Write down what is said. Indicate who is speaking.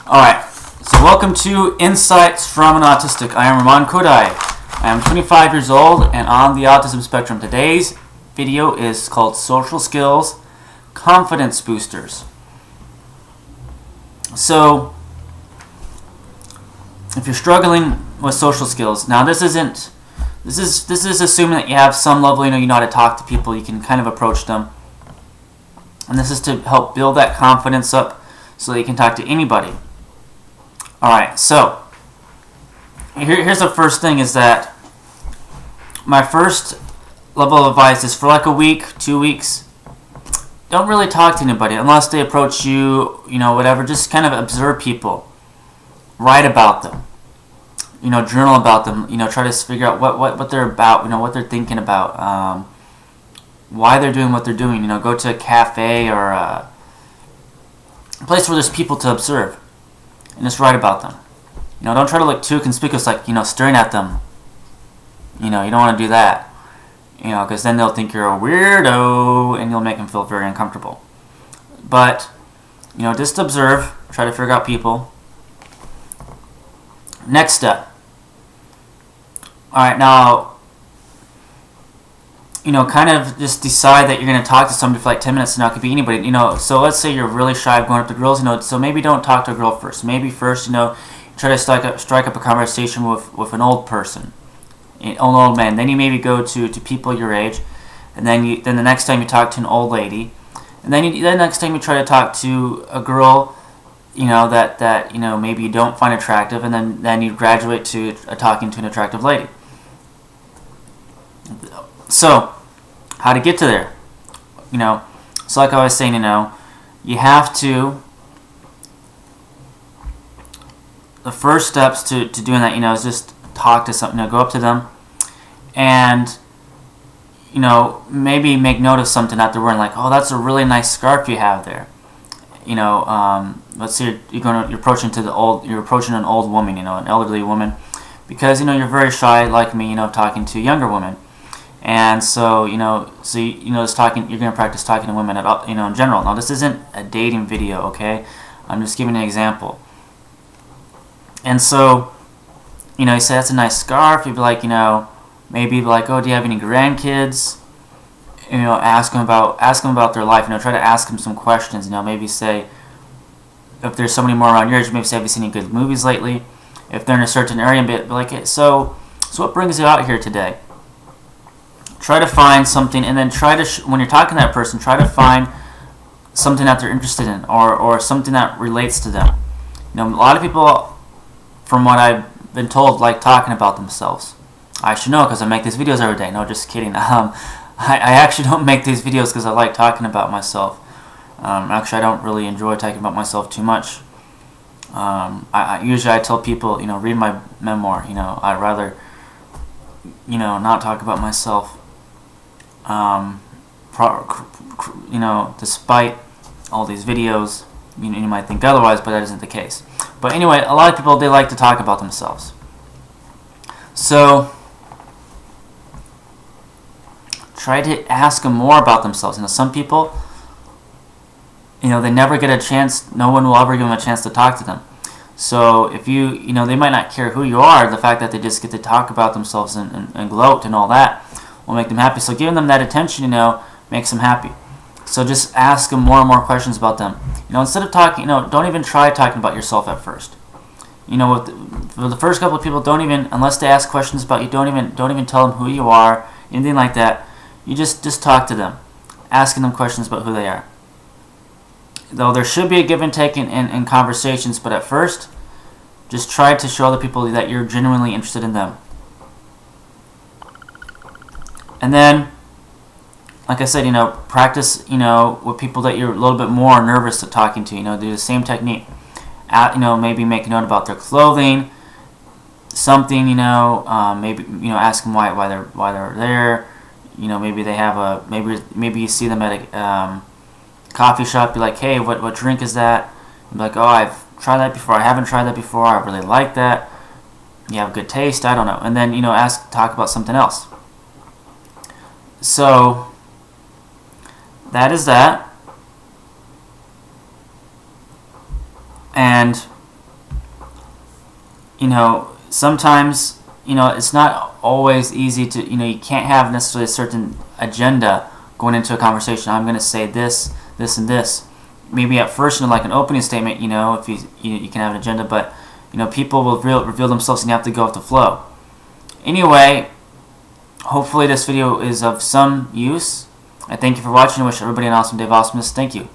Speaker 1: Alright, so welcome to Insights from an Autistic. I am Arman Khodaei. I am 25 years old and on the autism spectrum. Today's video is called Social Skills Confidence Boosters. So, if you're struggling with social skills, now this is assuming that you have some level, you know how to talk to people, you can kind of approach them. And this is to help build that confidence up so that you can talk to anybody. Alright, so here's the first thing is that my first level of advice is for like a week, 2 weeks, don't really talk to anybody unless they approach you, whatever. Just kind of observe people. Write about them. Journal about them. Try to figure out what they're about, what they're thinking about, why they're doing what they're doing. Go to a cafe or a place where there's people to observe. And just write about them. Don't try to look too conspicuous, like, staring at them. You don't want to do that. Because then they'll think you're a weirdo and you'll make them feel very uncomfortable. But, just observe, try to figure out people. Next step. Alright, now, kind of just decide that you're going to talk to somebody for like 10 minutes. Now, it could be anybody, so let's say you're really shy of going up to girls, so maybe don't talk to a girl first. Maybe first, try to strike up a conversation with an old person, an old man. Then you maybe go to people your age, and then the next time you talk to an old lady, and then next time you try to talk to a girl, that maybe you don't find attractive, and then you graduate to talking to an attractive lady. So, how to get to there? So like I was saying, you have to, the first steps to doing that, is just talk to something, go up to them, and, maybe make note of something that they're wearing, like, oh, that's a really nice scarf you have there. Let's say you're approaching an old woman, an elderly woman, because, you're very shy, like me, talking to younger women. And so, just talking, you're going to practice talking to women about, in general. Now, this isn't a dating video, okay? I'm just giving an example. And so, you say that's a nice scarf. You'd be like, maybe like, oh, do you have any grandkids? Ask them about their life. Try to ask them some questions. Maybe say, if there's somebody more around your age, maybe say, have you seen any good movies lately? If they're in a certain area, be like, hey, so what brings you out here today? Try to find something, and then try to, when you're talking to that person, try to find something that they're interested in, or something that relates to them. A lot of people, from what I've been told, like talking about themselves. I should know because I make these videos every day. No, just kidding. I actually don't make these videos because I like talking about myself. Actually, I don't really enjoy talking about myself too much. Usually I tell people, read my memoir. I'd rather, not talk about myself. Despite all these videos, you might think otherwise, but that isn't the case. But anyway, a lot of people, they like to talk about themselves. So, try to ask them more about themselves. Some people, they never get a chance, no one will ever give them a chance to talk to them. So, if they might not care who you are, the fact that they just get to talk about themselves and gloat and all that will make them happy. So giving them that attention, makes them happy. So just ask them more and more questions about them. Instead of talking, don't even try talking about yourself at first. For the first couple of people, don't even, unless they ask questions about you, don't even tell them who you are, anything like that. You just talk to them, asking them questions about who they are. Though there should be a give and take in conversations, but at first, just try to show other people that you're genuinely interested in them. And then, like I said, practice, with people that you're a little bit more nervous to talking to. Do the same technique. Maybe make a note about their clothing, something. Maybe ask them why they're there. Maybe they have maybe you see them at a coffee shop. Be like, hey, what drink is that? Be like, oh, I've tried that before. I haven't tried that before. I really like that. You have good taste. I don't know. And then talk about something else. So, that is that. And sometimes, it's not always easy to, you can't have necessarily a certain agenda going into a conversation. I'm going to say this, this, and this. Maybe at first, like an opening statement, if you can have an agenda, but, people will reveal themselves and you have to go with the flow. Anyway, hopefully this video is of some use. I thank you for watching. I wish everybody an awesome day of awesomeness. Thank you.